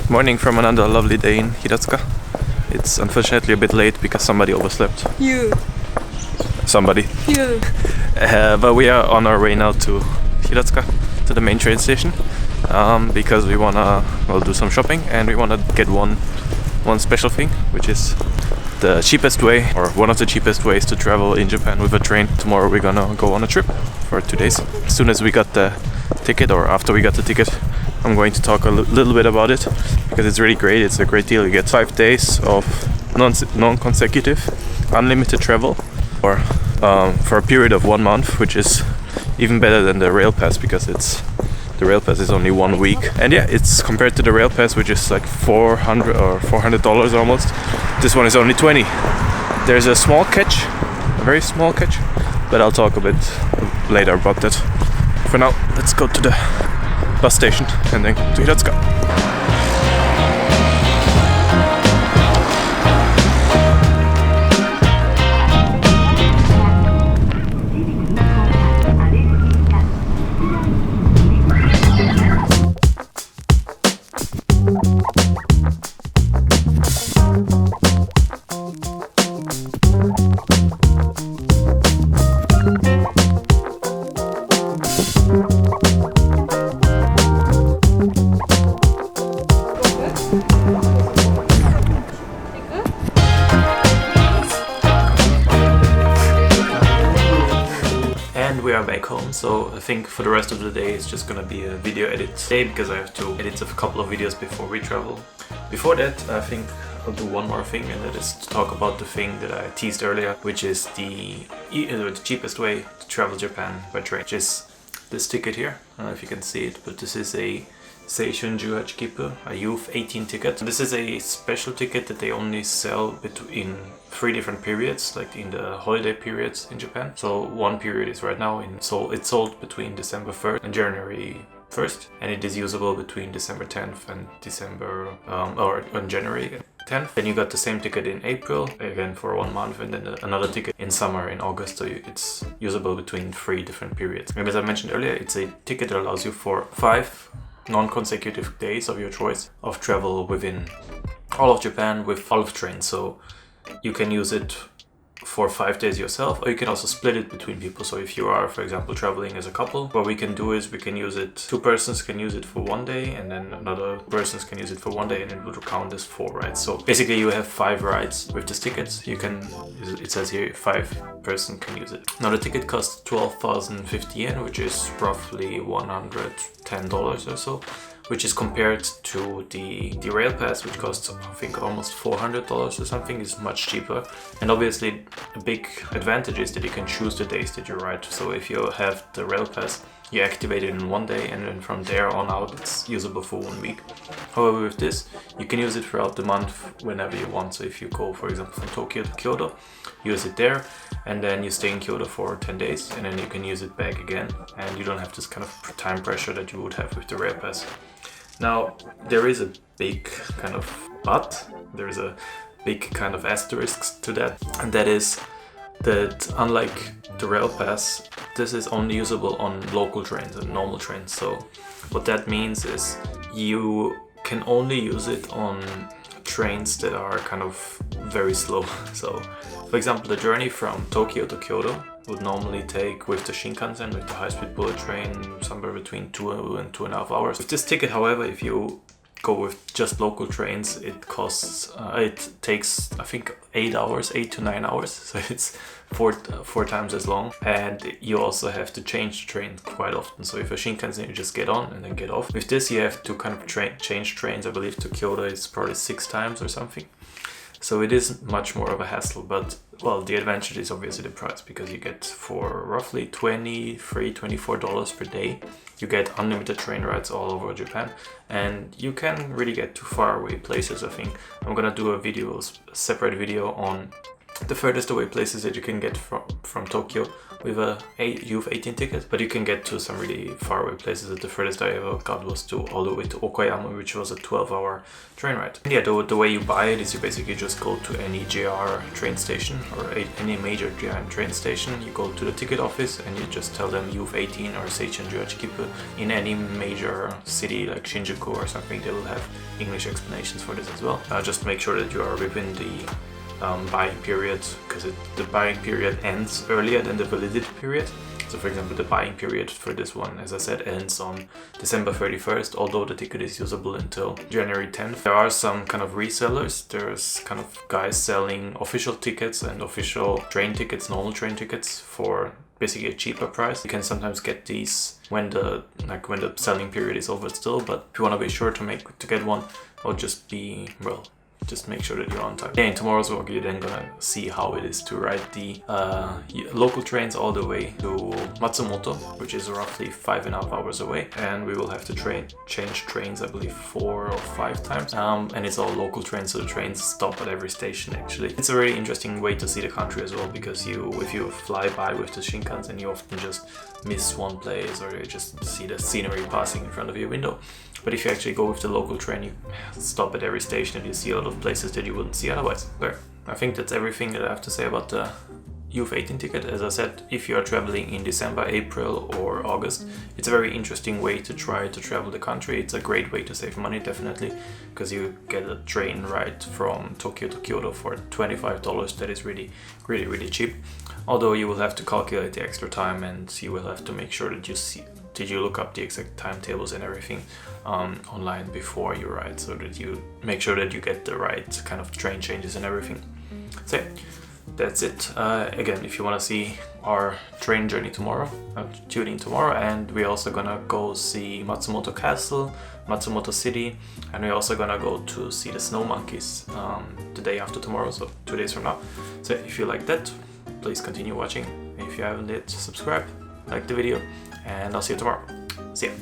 Morning from another lovely day in Hiratsuka. It's unfortunately a bit late because somebody overslept. You. Somebody. You. But we are on our way now to Hiratsuka, to the main train station, because we wanna do some shopping and we wanna get one special thing, which is the cheapest way, or one of the cheapest ways to travel in Japan with a train. Tomorrow we're gonna go on a trip for 2 days. As soon as we got the ticket, or after we got the ticket, I'm going to talk a little bit about it because it's really great. It's a great deal. You get 5 days of non-consecutive unlimited travel for a period of 1 month, which is even better than the rail pass because the rail pass is only 1 week. And yeah, it's compared to the rail pass, which is like $400 almost. This one is only 20. There's a small catch, a very small catch, but I'll talk a bit later about that. For now, let's go to the bus station and then to Hiratsuka. We are back home, so I think for the rest of the day it's just gonna be a video edit day because I have to edit a couple of videos before we travel. Before that, I think I'll do one more thing, and that is to talk about the thing that I teased earlier, which is the cheapest way to travel Japan by train, which is this ticket here. I don't know if you can see it, but this is a Seishun 18 Kippu, a youth 18 ticket. This is a special ticket that they only sell between 3 different periods, like in the holiday periods in Japan. So one period is right now, so it's sold between December 1st and January 1st, and it is usable between December 10th and January 10th. Then you got the same ticket in April, again for 1 month, and then another ticket in summer in August, so it's usable between 3 different periods. And as I mentioned earlier, it's a ticket that allows you for 5 non-consecutive days of your choice of travel within all of Japan with all of trains. So you can use it for 5 days yourself, or you can also split it between people. So if you are, for example, traveling as a couple, what we can do is we can use it, 2 persons can use it for 1 day, and then another persons can use it for 1 day, and it will count as 4 rides. So basically you have 5 rides with this ticket. You can, it says here 5 person can use it. Now the ticket costs 12,050 yen, which is roughly $110 or so, which is compared to the rail pass, which costs I think almost $400 or something, is much cheaper. And obviously a big advantage is that you can choose the days that you ride. So if you have the rail pass, you activate it in 1 day, and then from there on out it's usable for 1 week. However, with this you can use it throughout the month whenever you want. So if you go, for example, from Tokyo to Kyoto, use it there, and then you stay in Kyoto for 10 days, and then you can use it back again, and you don't have this kind of time pressure that you would have with the rail pass. Now, there is a big kind of there is a big kind of asterisk to that, and that is that unlike the rail pass, this is only usable on local trains and normal trains. So what that means is you can only use it on trains that are kind of very slow. So for example, the journey from Tokyo to Kyoto would normally take, with the Shinkansen, with the high-speed bullet train, somewhere between 2 and 2.5 hours. With this ticket, however, if you go with just local trains, it takes I think 8 to 9 hours, so it's four times as long, and you also have to change the train quite often. So if a Shinkansen, you just get on and then get off. With this you have to kind of change trains. I believe to Kyoto it's probably 6 times or something. So it is much more of a hassle, but well, the advantage is obviously the price, because you get for roughly $24 per day, you get unlimited train rides all over Japan, and you can really get to far away places. I think I'm gonna do a separate video on the furthest away places that you can get from Tokyo with a Youth 18 ticket, but you can get to some really far away places. The furthest I ever got was all the way to Okayama, which was a 12-hour train ride. And yeah, the way you buy it is you basically just go to any JR train station or any major train station. You go to the ticket office and you just tell them Youth 18 or Seichenju Hachikipu. In any major city like Shinjuku or something, they will have English explanations for this as well. Just make sure that you are within the buying period, because the buying period ends earlier than the validity period. So for example, the buying period for this one, as I said, ends on December 31st, although the ticket is usable until January 10th. There are some kind of resellers. There's kind of guys selling official tickets and official train tickets, normal train tickets, for basically a cheaper price. You can sometimes get these when the selling period is over still, but if you want to be sure to get one, or just make sure that you're on time. In tomorrow's vlog, you're then gonna see how it is to ride the local trains all the way to Matsumoto, which is roughly 5.5 hours away, and we will have to change trains, I believe 4 or 5 times. And it's all local trains, so the trains stop at every station actually. It's a really interesting way to see the country as well, because if you fly by with the Shinkansen, you often just miss one place, or you just see the scenery passing in front of your window. But if you actually go with the local train, you stop at every station and you see a lot of places that you wouldn't see otherwise. But I think that's everything that I have to say about the Youth 18 ticket. As I said, if you are traveling in December, April or August, it's a very interesting way to try to travel the country. It's a great way to save money, definitely, because you get a train ride from Tokyo to Kyoto for $25. That is really, really, really cheap. Although you will have to calculate the extra time, and you will have to make sure that you look up the exact timetables and everything online before you ride, so that you make sure that you get the right kind of train changes and everything. So that's it. Again, if you want to see our train journey tomorrow, tune in tomorrow, and we're also gonna go see Matsumoto Castle, Matsumoto City, and we're also gonna go to see the snow monkeys the day after tomorrow, so 2 days from now. So if you like that, please continue watching. If you haven't yet, subscribe, like the video, and I'll see you tomorrow. See ya.